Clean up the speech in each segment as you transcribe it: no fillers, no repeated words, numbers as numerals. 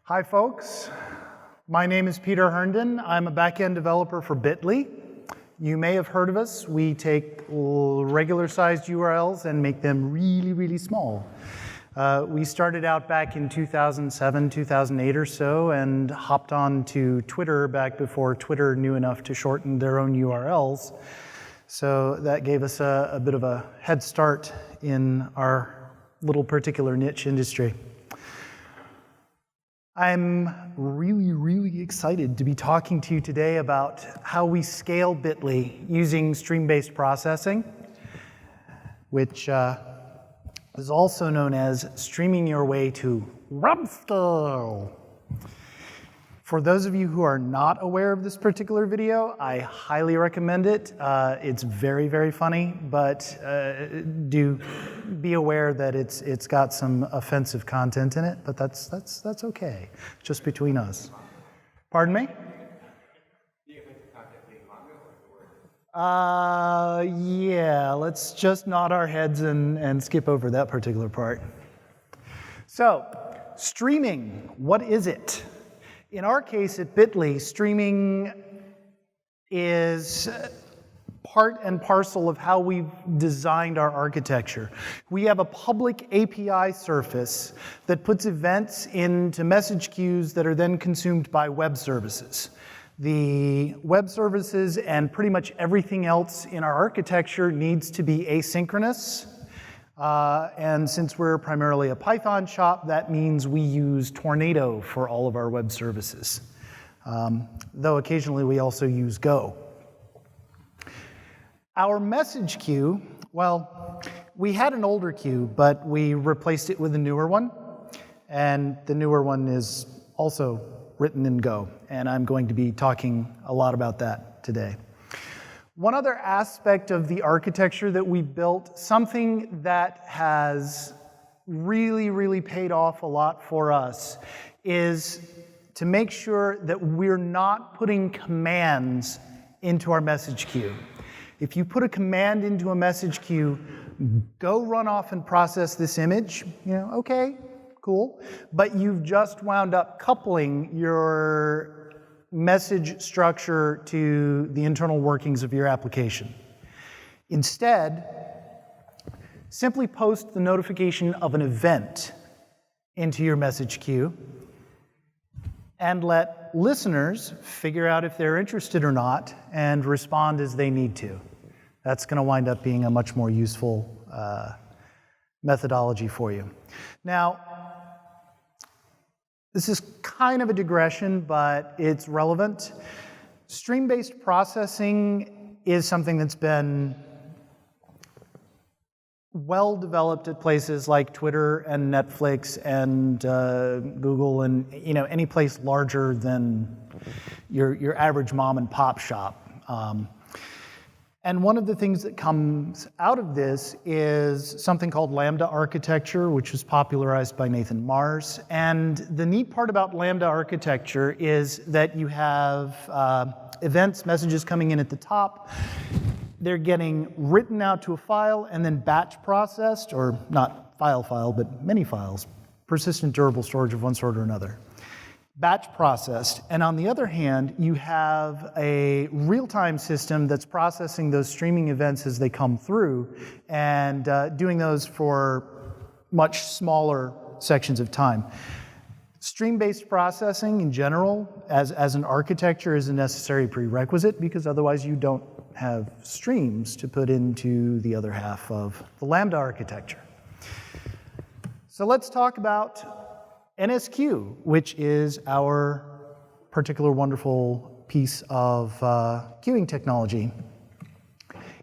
Hi folks, my name is Peter Herndon. I'm a back-end developer for Bitly. You may have heard of us. We take regular sized URLs and make them really, really small. We started out back in 2007, 2008 or so, and hopped on to Twitter back before Twitter knew enough to shorten their own URLs. So that gave us a bit of a head start in our little particular niche industry. I'm really, really excited to be talking to you today about how we scale Bitly using stream-based processing, which is also known as streaming your way to web scale. For those of you who are not aware of this particular video, I highly recommend it. It's very, very funny, but do be aware that it's got some offensive content in it, but that's okay, just between us. Pardon me? Yeah, let's just nod our heads and skip over that particular part. So, streaming, what is it? In our case at Bitly, streaming is part and parcel of how we've designed our architecture. We have a public API surface that puts events into message queues that are then consumed by web services. The web services and pretty much everything else in our architecture needs to be asynchronous. And since we're primarily a Python shop, that means we use Tornado for all of our web services. Though occasionally we also use Go. Our message queue, well, we had an older queue, but we replaced it with a newer one. And the newer one is also written in Go. And I'm going to be talking a lot about that today. One other aspect of the architecture that we built, something that has really, really paid off a lot for us, is to make sure that we're not putting commands into our message queue. If you put a command into a message queue, go run off and process this image, okay, cool. But you've just wound up coupling your message structure to the internal workings of your application. Instead, simply post the notification of an event into your message queue and let listeners figure out if they're interested or not and respond as they need to. That's going to wind up being a much more useful methodology for you. Now, this is kind of a digression, but it's relevant. Stream-based processing is something that's been well developed at places like Twitter and Netflix and Google and any place larger than your average mom and pop shop. And one of the things that comes out of this is something called Lambda architecture, which was popularized by Nathan Mars. And the neat part about Lambda architecture is that you have events, messages coming in at the top. They're getting written out to a file and then batch processed, or not file, but many files, persistent durable storage of one sort or another. Batch processed, and on the other hand, you have a real-time system that's processing those streaming events as they come through and doing those for much smaller sections of time. Stream-based processing in general, as an architecture, is a necessary prerequisite because otherwise you don't have streams to put into the other half of the Lambda architecture. So let's talk about NSQ, which is our particular wonderful piece of queuing technology.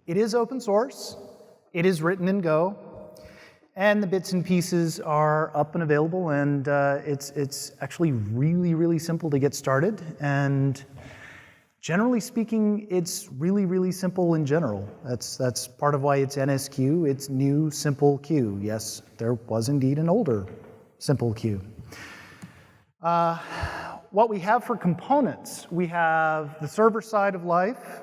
It is open source, it is written in Go, and the bits and pieces are up and available, and it's actually really, really simple to get started, and generally speaking, it's really, really simple in general. That's part of why it's NSQ, it's new, simple queue. Yes, there was indeed an older simple queue. What we have for components, we have the server side of life,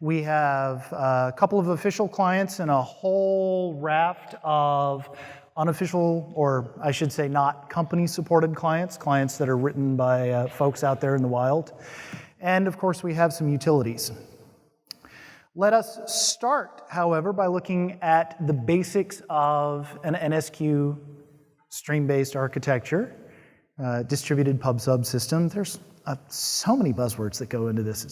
we have a couple of official clients and a whole raft of unofficial, or I should say not company-supported clients, clients that are written by folks out there in the wild. And of course, we have some utilities. Let us start, however, by looking at the basics of an NSQ stream-based architecture, distributed pub-sub system. There's so many buzzwords that go into this.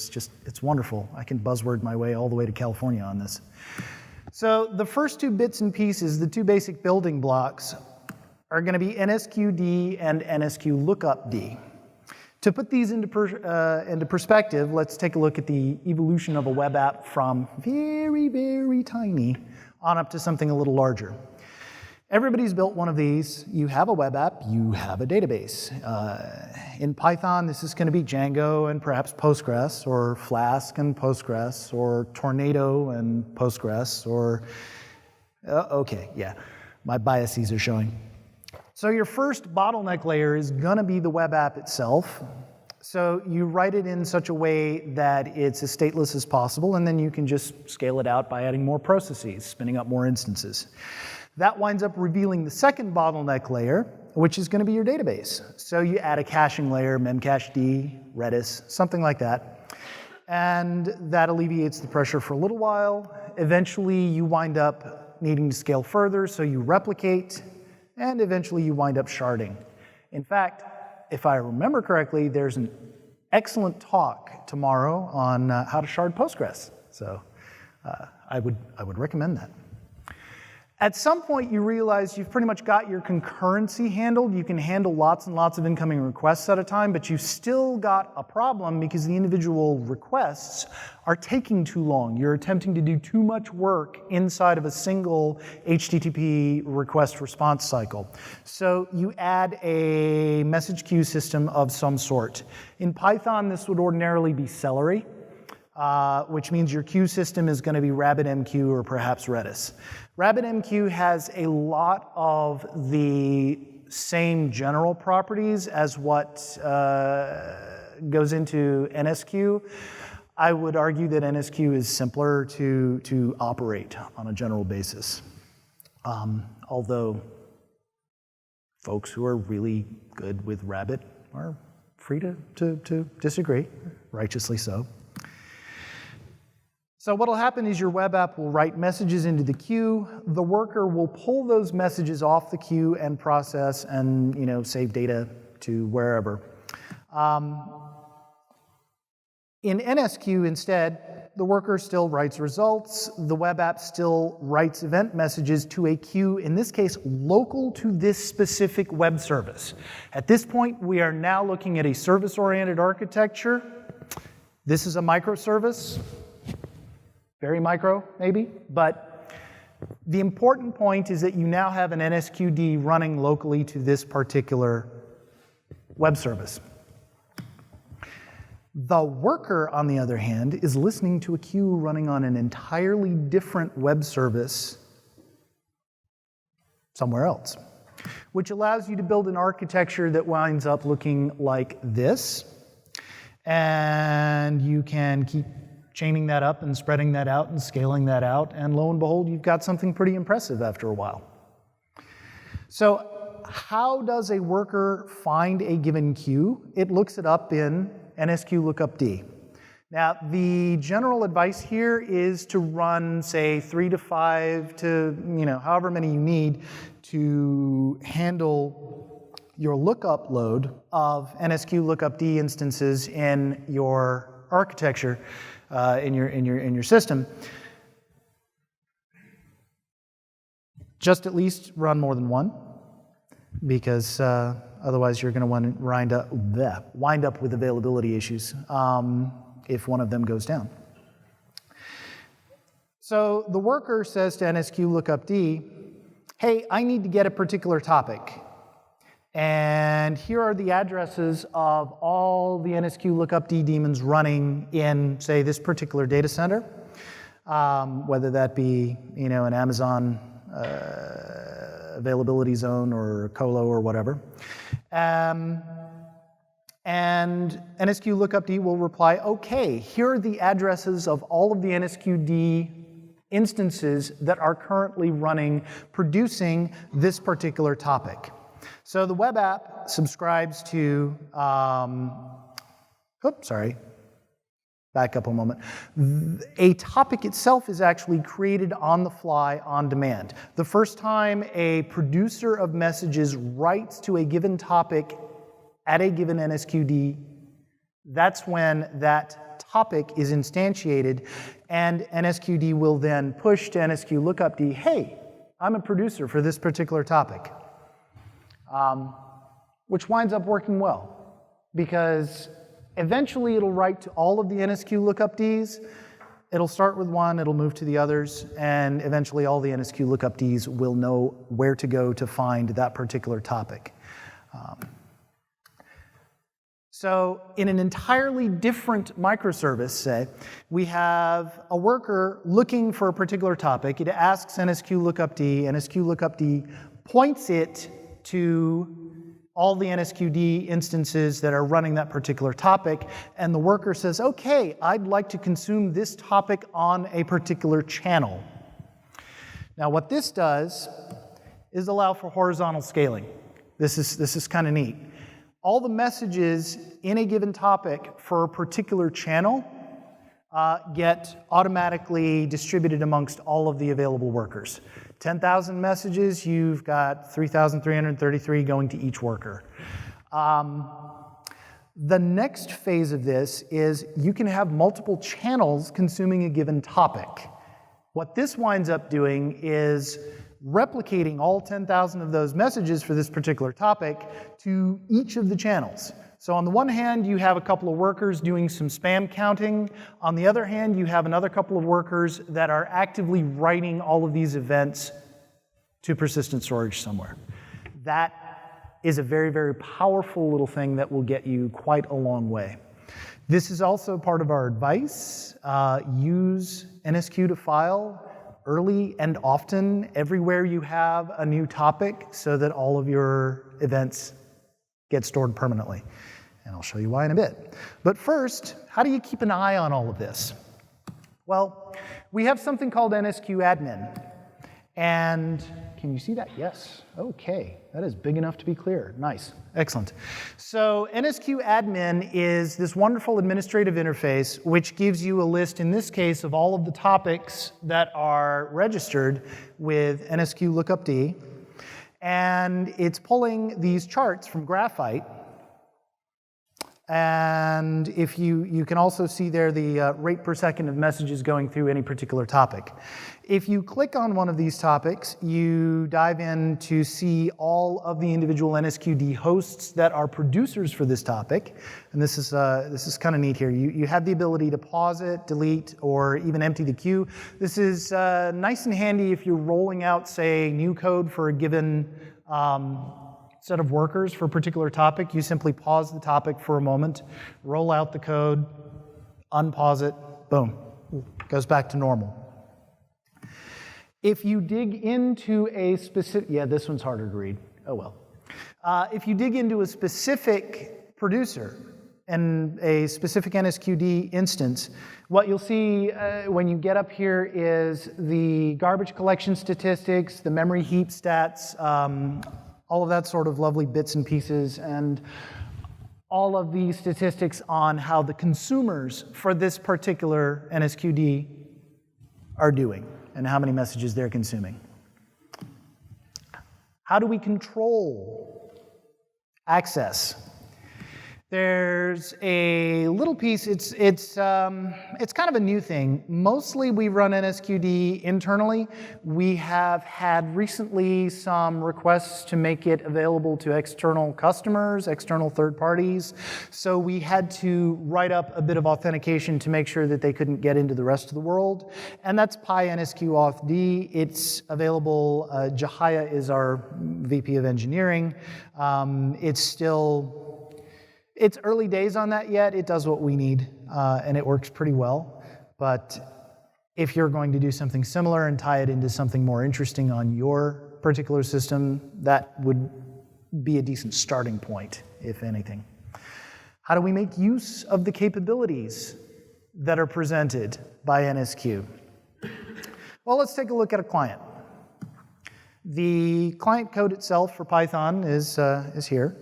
It's wonderful. I can buzzword my way all the way to California on this. So the first two bits and pieces, the two basic building blocks, are going to be NSQD and NSQ lookup D. To put these into perspective, let's take a look at the evolution of a web app from very, very tiny on up to something a little larger. Everybody's built one of these. You have a web app, you have a database. In Python, this is going to be Django and perhaps Postgres, or Flask and Postgres, or Tornado and Postgres, or, okay, yeah, my biases are showing. So your first bottleneck layer is going to be the web app itself. So you write it in such a way that it's as stateless as possible, and then you can just scale it out by adding more processes, spinning up more instances. That winds up revealing the second bottleneck layer, which is going to be your database. So you add a caching layer, memcached, Redis, something like that. And that alleviates the pressure for a little while. Eventually, you wind up needing to scale further, so you replicate, and eventually you wind up sharding. In fact, if I remember correctly, there's an excellent talk tomorrow on how to shard Postgres. So I would recommend that. At some point, you realize you've pretty much got your concurrency handled. You can handle lots and lots of incoming requests at a time, but you've still got a problem because the individual requests are taking too long. You're attempting to do too much work inside of a single HTTP request response cycle. So you add a message queue system of some sort. In Python, this would ordinarily be Celery, which means your queue system is going to be RabbitMQ or perhaps Redis. RabbitMQ has a lot of the same general properties as what goes into NSQ. I would argue that NSQ is simpler to operate on a general basis. Although folks who are really good with Rabbit are free to disagree, righteously so. So what'll happen is your web app will write messages into the queue. The worker will pull those messages off the queue and process and save data to wherever. In NSQ instead, the worker still writes results. The web app still writes event messages to a queue, in this case, local to this specific web service. At this point, we are now looking at a service-oriented architecture. This is a microservice. Very micro, maybe, but the important point is that you now have an NSQD running locally to this particular web service. The worker, on the other hand, is listening to a queue running on an entirely different web service somewhere else, which allows you to build an architecture that winds up looking like this, and you can keep chaining that up and spreading that out and scaling that out, and lo and behold, you've got something pretty impressive after a while. So how does a worker find a given queue? It looks it up in NSQ lookup D. Now, the general advice here is to run, say, 3 to 5 to, however many you need to handle your lookup load of NSQ lookup D instances in your architecture. In your system, just at least run more than one, because otherwise you're going to wind up with availability issues if one of them goes down. So the worker says to NSQ lookup D, hey, I need to get a particular topic. And here are the addresses of all the NSQ lookup D daemons running in, say, this particular data center, whether that be, an Amazon availability zone or colo or whatever. And NSQ lookup D will reply, okay, here are the addresses of all of the NSQD instances that are currently running, producing this particular topic. So the web app subscribes to, back up a moment. A topic itself is actually created on the fly, on demand. The first time a producer of messages writes to a given topic at a given NSQD, that's when that topic is instantiated, and NSQD will then push to NSQ lookupd, hey, I'm a producer for this particular topic. Which winds up working well, because eventually it'll write to all of the NSQ lookupds. It'll start with one, it'll move to the others, and eventually all the NSQ lookupds will know where to go to find that particular topic. So in an entirely different microservice, say, we have a worker looking for a particular topic. It asks NSQ lookupd points it to all the NSQD instances that are running that particular topic, and the worker says, okay, I'd like to consume this topic on a particular channel. Now what this does is allow for horizontal scaling. This is kind of neat. All the messages in a given topic for a particular channel get automatically distributed amongst all of the available workers. 10,000 messages, you've got 3,333 going to each worker. The next phase of this is you can have multiple channels consuming a given topic. What this winds up doing is replicating all 10,000 of those messages for this particular topic to each of the channels. So on the one hand, you have a couple of workers doing some spam counting. On the other hand, you have another couple of workers that are actively writing all of these events to persistent storage somewhere. That is a very, very powerful little thing that will get you quite a long way. This is also part of our advice. Use NSQ to file early and often everywhere you have a new topic so that all of your events get stored permanently. And I'll show you why in a bit. But first, how do you keep an eye on all of this? Well, we have something called NSQ Admin. And can you see that? Yes. Okay. That is big enough to be clear. Nice. Excellent. So NSQ Admin is this wonderful administrative interface which gives you a list, in this case, of all of the topics that are registered with NSQ lookupd. And it's pulling these charts from Graphite. And if you can also see there the rate per second of messages going through any particular topic. If you click on one of these topics, you dive in to see all of the individual NSQD hosts that are producers for this topic. And this is kind of neat here. You have the ability to pause it, delete, or even empty the queue. This is nice and handy if you're rolling out, say, new code for a given set of workers for a particular topic. You simply pause the topic for a moment, roll out the code, unpause it, boom, goes back to normal. If you dig into a specific, yeah, this one's harder to read, oh well. If you dig into a specific producer and a specific NSQD instance, what you'll see when you get up here is the garbage collection statistics, the memory heap stats, all of that sort of lovely bits and pieces, and all of the statistics on how the consumers for this particular NSQD are doing and how many messages they're consuming. How do we control access? There's a little piece, it's kind of a new thing. Mostly we run NSQD internally. We have had recently some requests to make it available to external customers, external third parties. So we had to write up a bit of authentication to make sure that they couldn't get into the rest of the world. And that's PyNSQ authd. It's available, Jahaya is our VP of engineering. It's early days on that yet. It does what we need, and it works pretty well. But if you're going to do something similar and tie it into something more interesting on your particular system, that would be a decent starting point, if anything. How do we make use of the capabilities that are presented by NSQ? Well, let's take a look at a client. The client code itself for Python is here.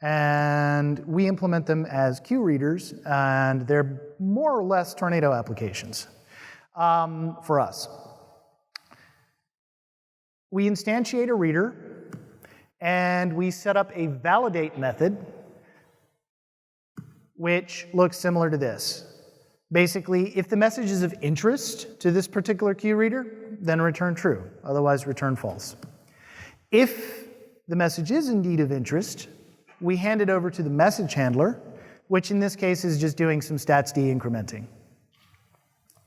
And we implement them as queue readers, and they're more or less Tornado applications for us. We instantiate a reader, and we set up a validate method, which looks similar to this. Basically, if the message is of interest to this particular queue reader, then return true, otherwise return false. If the message is indeed of interest, we hand it over to the message handler, which in this case is just doing some statsd incrementing.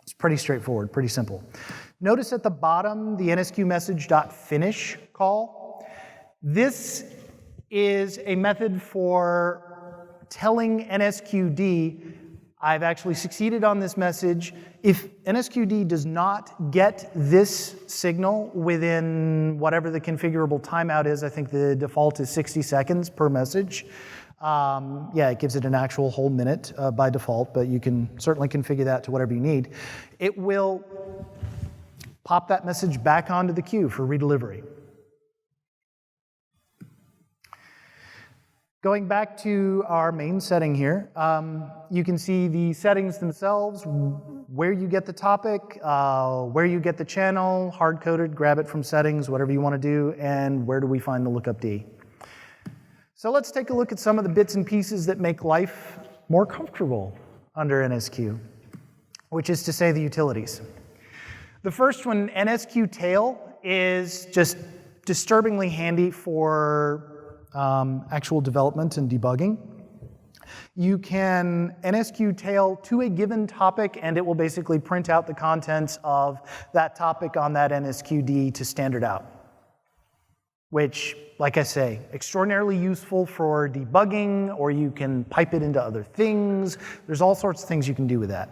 It's pretty straightforward, pretty simple. Notice at the bottom the NSQ message.finish call. This is a method for telling NSQD, I've actually succeeded on this message. If NSQD does not get this signal within whatever the configurable timeout is, I think the default is 60 seconds per message. Yeah, it gives it an actual whole minute by default, but you can certainly configure that to whatever you need. It will pop that message back onto the queue for redelivery. Going back to our main setting here, you can see the settings themselves, where you get the topic, where you get the channel, hard-coded, grab it from settings, whatever you want to do, and where do we find the lookup D. So let's take a look at some of the bits and pieces that make life more comfortable under NSQ, which is to say the utilities. The first one, NSQ tail, is just disturbingly handy for actual development and debugging. You can NSQ tail to a given topic, and it will basically print out the contents of that topic on that NSQD to standard out, which, like I say, extraordinarily useful for debugging, or you can pipe it into other things. There's all sorts of things you can do with that.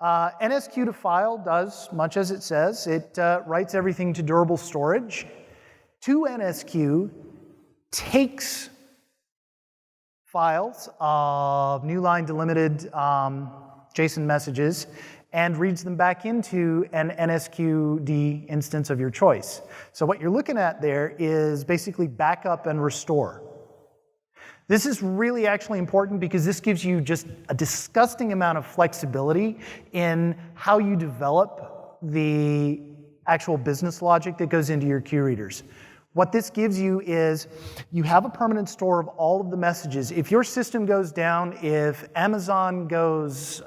NSQ to file does much as it says. It writes everything to durable storage. To NSQ takes files of new line delimited JSON messages and reads them back into an NSQD instance of your choice. So what you're looking at there is basically backup and restore. This is really actually important because this gives you just a disgusting amount of flexibility in how you develop the actual business logic that goes into your queue readers. What this gives you is you have a permanent store of all of the messages. If your system goes down, if Amazon goes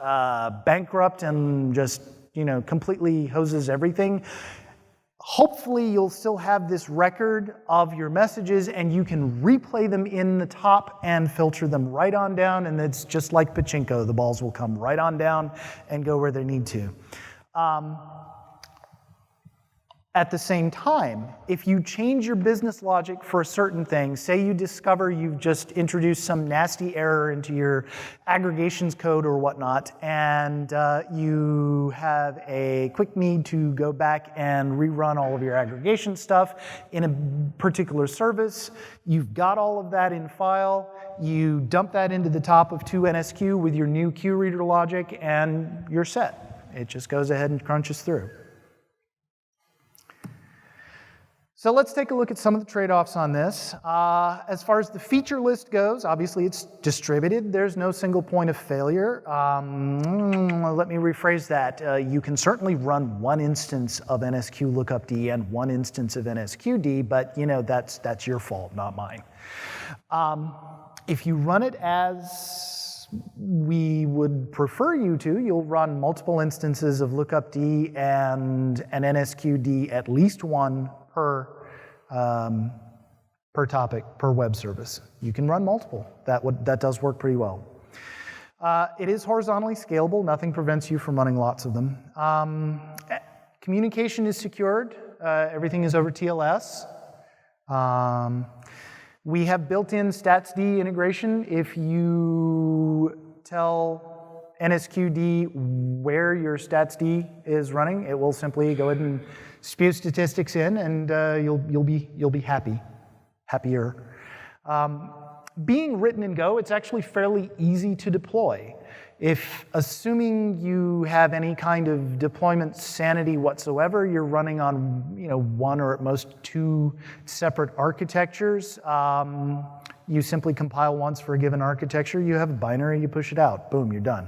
bankrupt and just completely hoses everything, hopefully you'll still have this record of your messages and you can replay them in the top and filter them right on down, and it's just like pachinko. The balls will come right on down and go where they need to. At the same time, if you change your business logic for a certain thing, say you discover you've just introduced some nasty error into your aggregations code or whatnot, and you have a quick need to go back and rerun all of your aggregation stuff in a particular service, you've got all of that in file, you dump that into the top of 2NSQ with your new queue reader logic, and you're set. It just goes ahead and crunches through. So let's take a look at some of the trade-offs on this. As far as the feature list goes, obviously it's distributed. There's no single point of failure. Let me rephrase that. You can certainly run one instance of NSQ lookupd and one instance of NSQD, but that's your fault, not mine. If you run it as we would prefer you to, you'll run multiple instances of lookupd and an NSQD, at least one per topic, per web service. You can run multiple. That does work pretty well. It is horizontally scalable. Nothing prevents you from running lots of them. Communication is secured. Everything is over TLS. We have built-in statsd integration. If you tell NSQD where your statsd is running, it will simply go ahead and spew statistics in, and you'll be happier. Being written in Go, it's actually fairly easy to deploy. If, assuming you have any kind of deployment sanity whatsoever, you're running on one or at most two separate architectures, you simply compile once for a given architecture, you have a binary, you push it out, boom, you're done.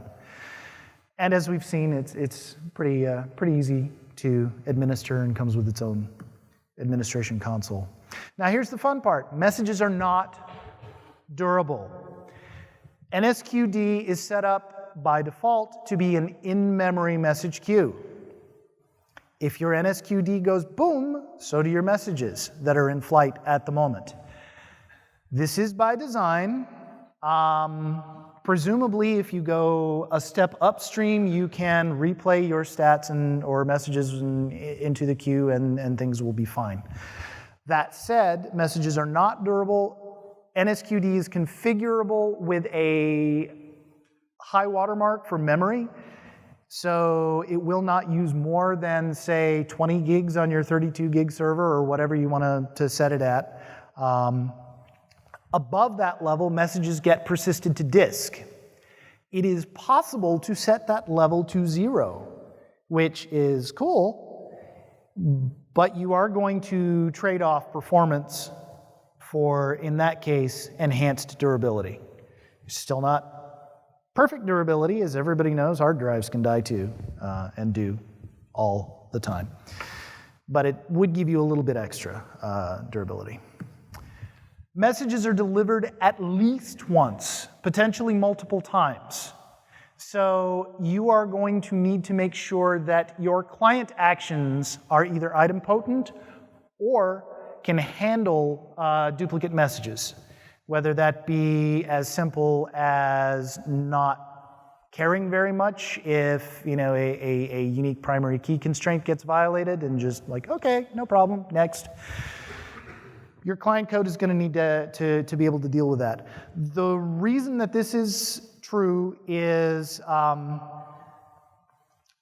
And as we've seen, it's pretty easy to administer and comes with its own administration console. Now here's the fun part. Messages are not durable. NSQD is set up by default to be an in-memory message queue. If your NSQD goes boom, so do your messages that are in flight at the moment. This is by design. Presumably, if you go a step upstream, you can replay your stats or messages into the queue and things will be fine. That said, messages are not durable. NSQD is configurable with a high watermark for memory, so it will not use more than, say, 20 gigs on your 32 gig server or whatever you want to set it at. Above that level, messages get persisted to disk. It is possible to set that level to 0, which is cool, but you are going to trade off performance for, in that case, enhanced durability. Still not perfect durability, as everybody knows, hard drives can die too, and do all the time. But it would give you a little bit extra durability. Messages are delivered at least once, potentially multiple times. So you are going to need to make sure that your client actions are either idempotent or can handle duplicate messages, whether that be as simple as not caring very much if a unique primary key constraint gets violated and just like, okay, no problem, next. Your client code is going to need to be able to deal with that. The reason that this is true is,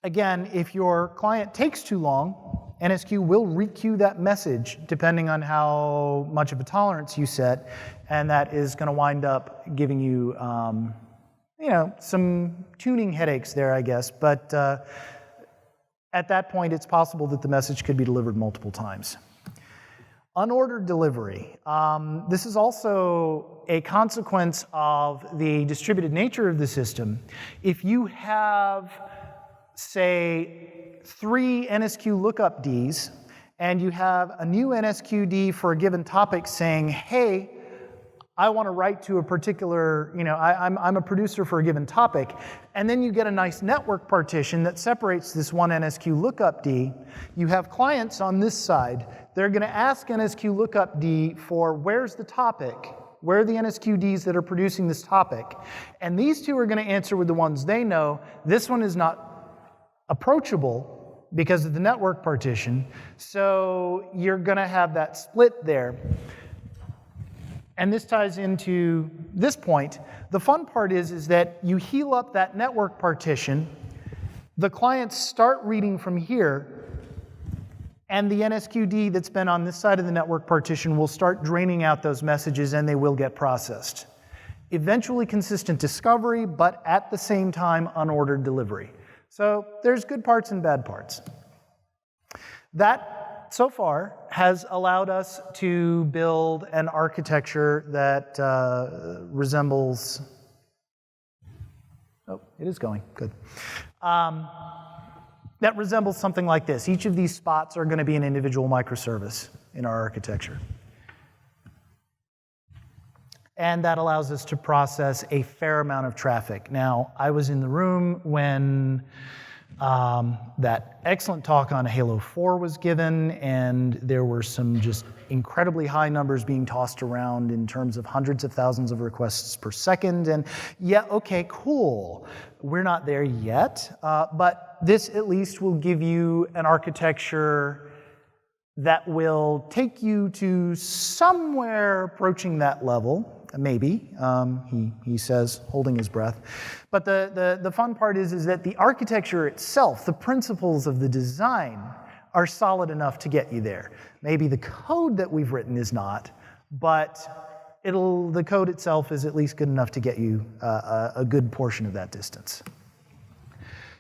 again, if your client takes too long, NSQ will requeue that message depending on how much of a tolerance you set, and that is going to wind up giving you, some tuning headaches there, I guess. But at that point, it's possible that the message could be delivered multiple times. Unordered delivery. This is also a consequence of the distributed nature of the system. If you have, say, 3 NSQ lookup Ds, and you have a new NSQD for a given topic saying, hey, I want to write to a particular, I'm a producer for a given topic, and then you get a nice network partition that separates this one NSQ lookup D. You have clients on this side. They're going to ask NSQ lookup D for where's the topic, where are the NSQDs that are producing this topic, and these two are going to answer with the ones they know. This one is not approachable because of the network partition, so you're going to have that split there. And this ties into this point. The fun part is that you heal up that network partition, the clients start reading from here, and the NSQD that's been on this side of the network partition will start draining out those messages and they will get processed. Eventually consistent discovery, but at the same time unordered delivery. So there's good parts and bad parts. That so far has allowed us to build an architecture that resembles, oh, it is going, good. That resembles something like this. Each of these spots are going to be an individual microservice in our architecture. And that allows us to process a fair amount of traffic. Now, I was in the room when that excellent talk on Halo 4 was given, and there were some just incredibly high numbers being tossed around in terms of hundreds of thousands of requests per second. And yeah, okay, cool. We're not there yet, but this at least will give you an architecture that will take you to somewhere approaching that level. Maybe, he says, holding his breath. But the fun part is that the architecture itself, the principles of the design, are solid enough to get you there. Maybe the code that we've written is not, but the code itself is at least good enough to get you a good portion of that distance.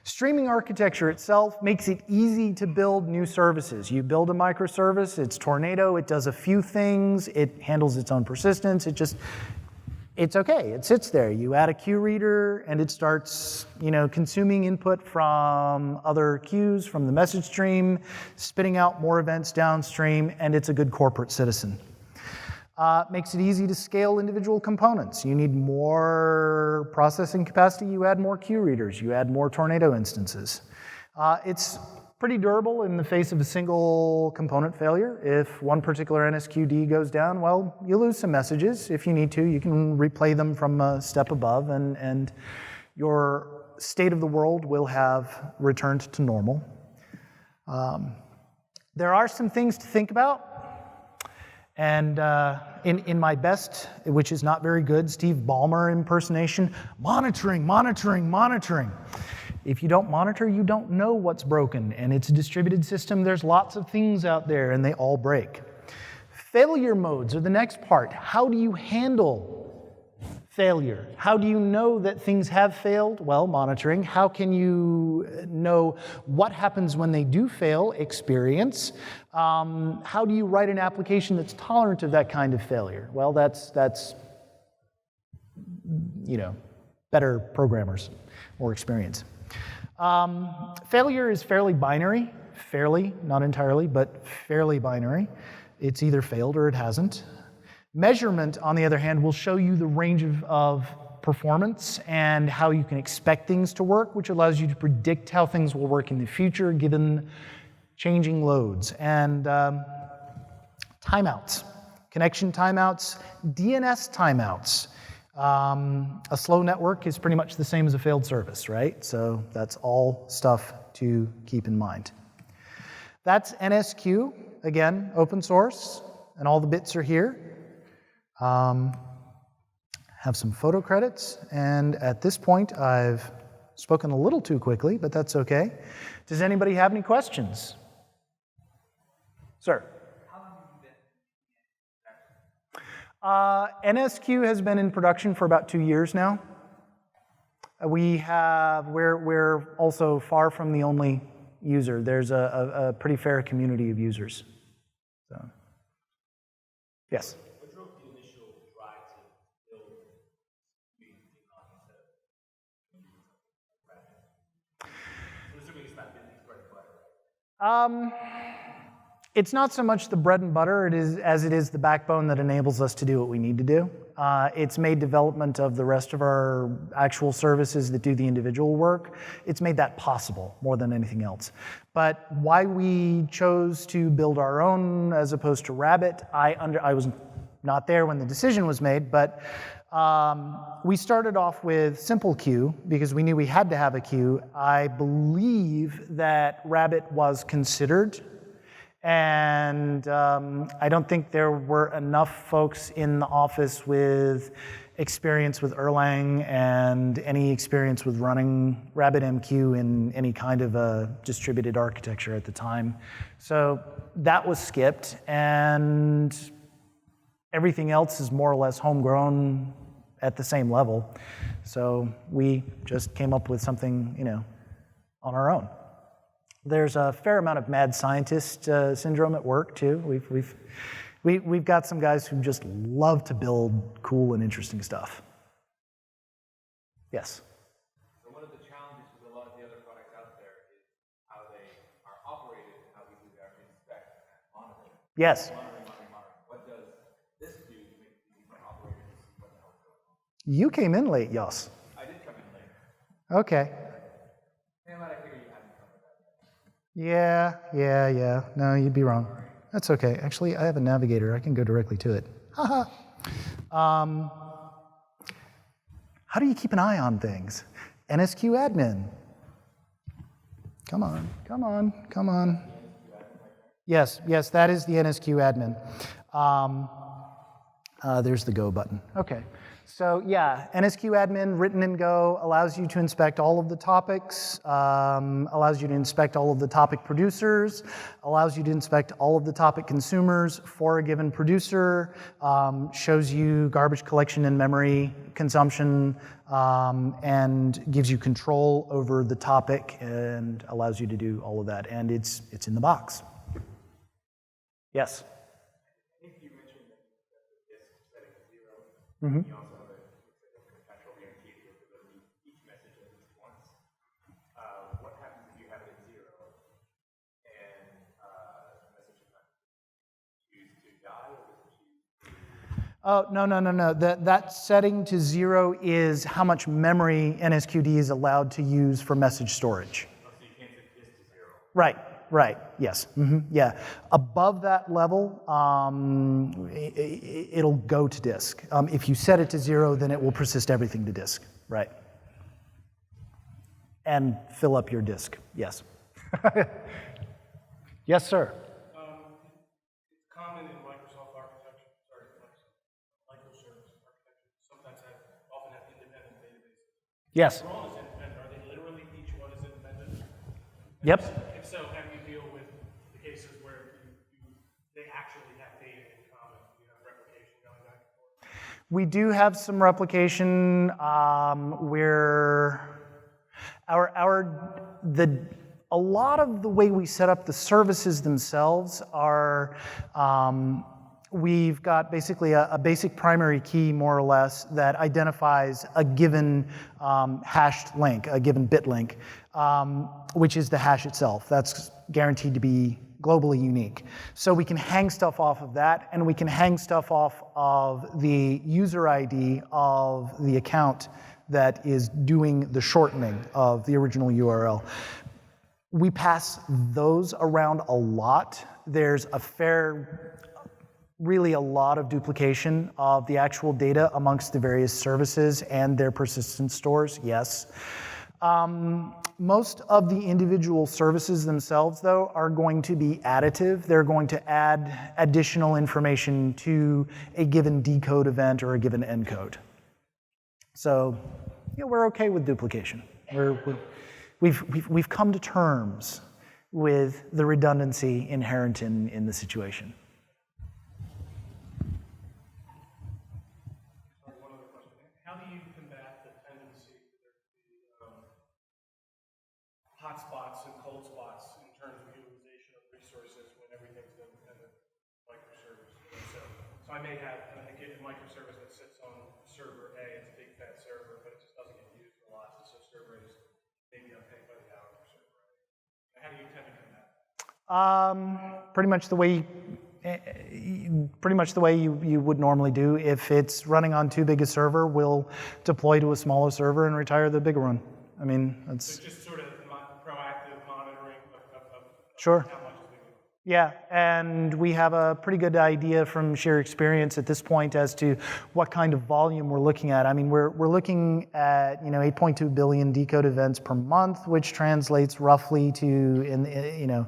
Streaming architecture itself makes it easy to build new services. You build a microservice, it's Tornado, it does a few things, it handles its own persistence, it's okay, it sits there. You add a queue reader and it starts, consuming input from other queues, from the message stream, spitting out more events downstream, and it's a good corporate citizen. Makes it easy to scale individual components. You need more processing capacity, you add more queue readers, you add more Tornado instances. It's pretty durable in the face of a single component failure. If one particular NSQD goes down, well, you lose some messages. If you need to, you can replay them from a step above, and your state of the world will have returned to normal. There are some things to think about. And in my best, which is not very good, Steve Ballmer impersonation, monitoring. If you don't monitor, you don't know what's broken. And it's a distributed system. There's lots of things out there, and they all break. Failure modes are the next part. How do you handle failure? How do you know that things have failed? Well, monitoring. How can you know what happens when they do fail? Experience. How do you write an application that's tolerant of that kind of failure? Well, that's better programmers or experience. Failure is fairly binary. Fairly, not entirely, but fairly binary. It's either failed or it hasn't. Measurement, on the other hand, will show you the range of performance and how you can expect things to work, which allows you to predict how things will work in the future given changing loads. And timeouts, connection timeouts, DNS timeouts. A slow network is pretty much the same as a failed service, right? So that's all stuff to keep in mind. That's NSQ, again, open source, and all the bits are here. Have some photo credits, and at this point I've spoken a little too quickly, but that's okay. Does anybody have any questions? Sir? How long have you been in production? NSQ has been in production for about 2 years now. We're also far from the only user. There's a pretty fair community of users. So, yes? It's not so much the bread and butter as it is the backbone that enables us to do what we need to do. It's made development of the rest of our actual services that do the individual work. It's made that possible more than anything else. But why we chose to build our own as opposed to Rabbit, I was not there when the decision was made, but we started off with simple queue because we knew we had to have a queue. I believe that Rabbit was considered, and I don't think there were enough folks in the office with experience with Erlang and any experience with running RabbitMQ in any kind of a distributed architecture at the time. So that was skipped, and everything else is more or less homegrown at the same level. So we just came up with something, on our own. There's a fair amount of mad scientist syndrome at work too. We've got some guys who just love to build cool and interesting stuff. Yes? So one of the challenges with a lot of the other products out there is how they are operated and how we do their inspect and monitor. Yes. Monitoring. What does this do to make it easy for operators to see what the hell is going on? You came in late, Jos. I did come in late. Okay. Man, I figure you hadn't covered that yet. Yeah. No, you'd be wrong. That's okay. Actually, I have a navigator. I can go directly to it. Haha. How do you keep an eye on things? NSQ Admin. Come on. Yes, that is the NSQ Admin. There's the go button. Okay. So yeah, NSQ Admin written in Go allows you to inspect all of the topics, allows you to inspect all of the topic producers, allows you to inspect all of the topic consumers for a given producer, shows you garbage collection and memory consumption, and gives you control over the topic and allows you to do all of that. And it's in the box. Yes? I think you mentioned that the disk setting is 0. Mm-hmm. You also have a contractual guarantee that you'll deliver each message at least once. What happens if you have it at 0 and the message is not choose to die or does it choose? Oh, no. That setting to 0 is how much memory NSQD is allowed to use for message storage. Oh, so you can't set disk to 0. Right, yes. Yeah. Above that level, it'll go to disk. If you set it to 0, then it will persist everything to disk, right? And fill up your disk, yes. Yes, sir. It's common in Microsoft architecture, microservice architecture, sometimes often have independent databases. Yes. They're all independent. Are they literally each one is independent? Yep. If so, how do you deal with the cases where they actually have data in common? You have replication going back and forth. We do have some replication where a lot of the way we set up the services themselves are, we've got basically a basic primary key, more or less, that identifies a given hashed link, a given bit link, which is the hash itself. That's guaranteed to be globally unique. So we can hang stuff off of that, and we can hang stuff off of the user ID of the account that is doing the shortening of the original URL. We pass those around a lot. There's really a lot of duplication of the actual data amongst the various services and their persistence stores, yes. Most of the individual services themselves, though, are going to be additive. They're going to add additional information to a given decode event or a given encode. So, yeah, we're okay with duplication. We've come to terms with the redundancy inherent in the situation. One other question. How do you combat the tendency for there to be hotspots and cold spots in terms of utilization of resources when everything's an independent microservice? So I may have a microservice that sits on server A, it's a big fat server, but it just doesn't get used a lot. So server A is maybe I'm paying by the hour for server A. How do you tend to combat? Pretty much the way you would normally do. If it's running on too big a server, we'll deploy to a smaller server and retire the bigger one. I mean, that's... So just sort of proactive monitoring of Sure. how much is being used. Yeah, and we have a pretty good idea from sheer experience at this point as to what kind of volume we're looking at. I mean, we're looking at 8.2 billion decode events per month, which translates roughly to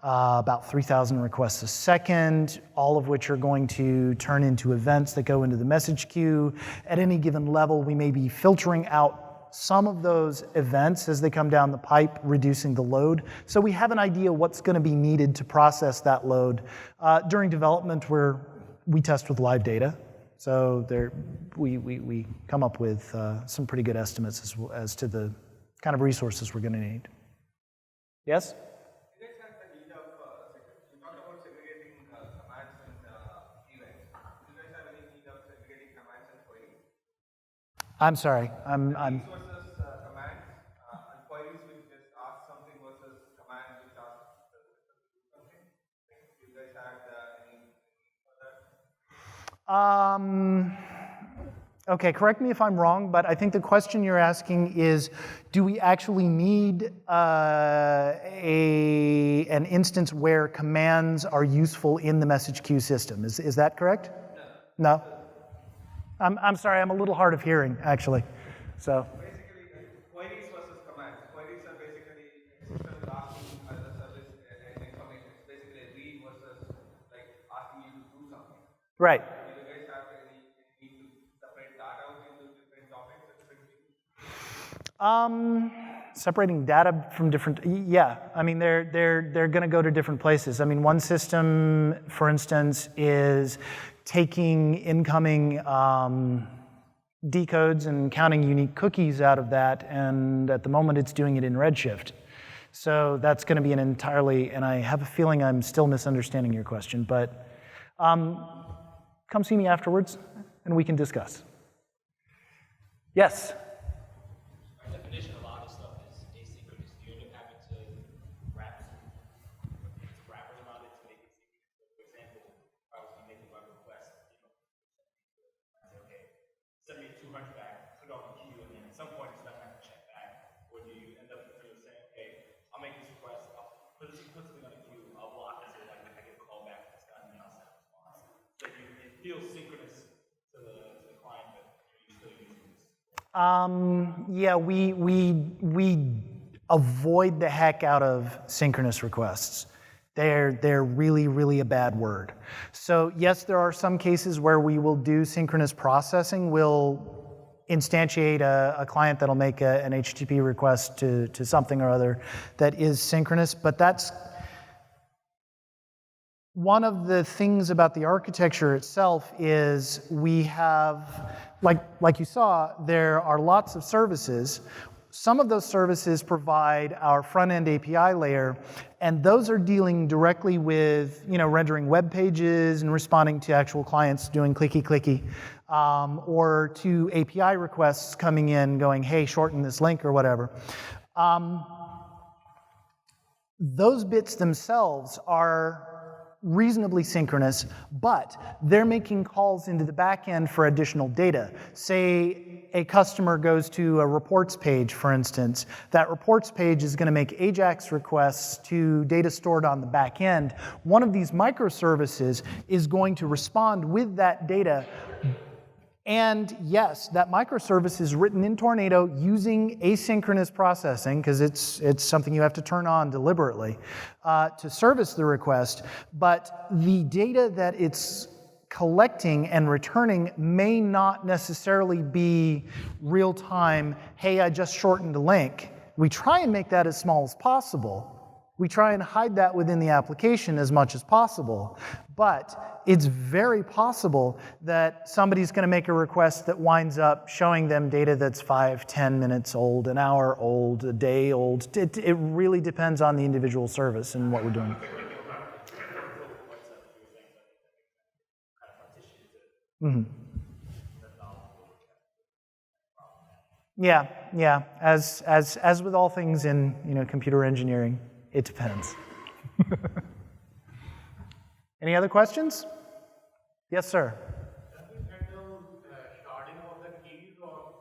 about 3,000 requests a second, all of which are going to turn into events that go into the message queue. At any given level, we may be filtering out some of those events as they come down the pipe, reducing the load. So we have an idea what's going to be needed to process that load. During development, we test with live data. So we come up with some pretty good estimates as to the kind of resources we're going to need. Yes? You guys have the need of, you talked about segregating commands and events. Do you guys have any need of segregating commands and queries? I'm sorry. Queries versus commands, and queries which just ask something versus commands which ask something. Do you guys have any for that? Okay, correct me if I'm wrong, but I think the question you're asking is, do we actually need an instance where commands are useful in the message queue system? Is that correct? No? I'm sorry, I'm a little hard of hearing, actually. So. Basically, queries versus commands. Queries are basically a system is asking another service information. It's basically a read versus like asking you to do something. Right. Do you guys have any need to separate that out Separating data from different, yeah. I mean, they're going to go to different places. I mean, one system, for instance, is taking incoming decodes and counting unique cookies out of that, and at the moment it's doing it in Redshift. So that's going to be an entirely, and I have a feeling I'm still misunderstanding your question, but come see me afterwards and we can discuss. Yes? By definition, a lot of stuff is asynchronous. Do you end up having to wrap some wrappers around it to make it synchronous? So, for example, if I was making web requests, I say, okay, send me 200 back, put it on the queue, and then at some point it's not going to check back. Or do you end up saying, okay, I'll make this request, I'll put something on the queue, I'll block it so that I get a call back from this guy, and then I'll send a response. So it feels synchronous to the client, but you're still using this. Yeah, we avoid the heck out of synchronous requests. They're really, really a bad word. So yes, there are some cases where we will do synchronous processing. We'll instantiate a client that'll make an HTTP request to something or other that is synchronous, but that's one of the things about the architecture itself is we have, like you saw, there are lots of services. Some of those services provide our front-end API layer, and those are dealing directly with, rendering web pages and responding to actual clients doing clicky-clicky, or to API requests coming in going, hey, shorten this link or whatever. Those bits themselves are reasonably synchronous, but they're making calls into the back end for additional data. Say a customer goes to a reports page, for instance. That reports page is going to make AJAX requests to data stored on the back end. One of these microservices is going to respond with that data. And yes, that microservice is written in Tornado using asynchronous processing, because it's something you have to turn on deliberately to service the request. But the data that it's collecting and returning may not necessarily be real time, hey, I just shortened a link. We try and make that as small as possible. We try and hide that within the application as much as possible. But it's very possible that somebody's going to make a request that winds up showing them data that's 5, 10 minutes old, an hour old, a day old. It really depends on the individual service and what we're doing. Mm-hmm. Yeah. As with all things in computer engineering, it depends. Any other questions? Yes, sir. Does it handle sharding of the keys or?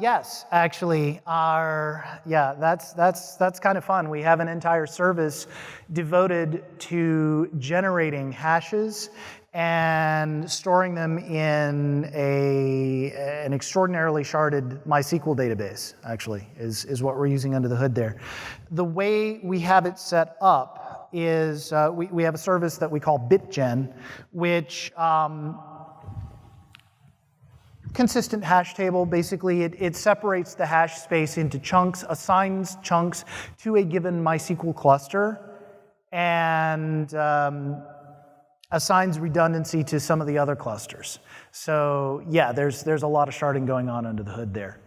Yes, actually. That's kind of fun. We have an entire service devoted to generating hashes and storing them in an extraordinarily sharded MySQL database, actually, is what we're using under the hood there. The way we have it set up is we have a service that we call BitGen, which consistent hash table. Basically, it separates the hash space into chunks, assigns chunks to a given MySQL cluster, and assigns redundancy to some of the other clusters. So yeah, there's a lot of sharding going on under the hood there.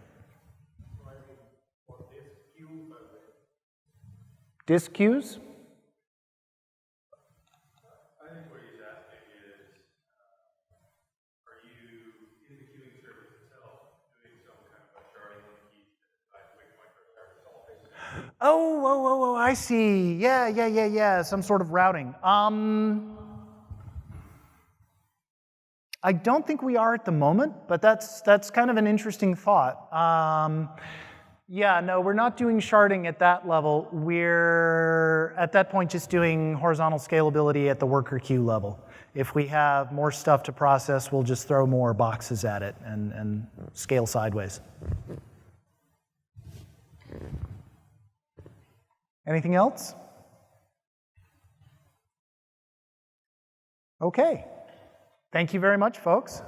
Disk queues? I think what he's asking is, are you in the queuing service itself doing some kind of a sharding of keys that make microservice all? Oh, I see. Yeah. Some sort of routing. I don't think we are at the moment, but that's kind of an interesting thought. No, we're not doing sharding at that level. We're, at that point, just doing horizontal scalability at the worker queue level. If we have more stuff to process, we'll just throw more boxes at it and scale sideways. Anything else? Okay. Thank you very much, folks.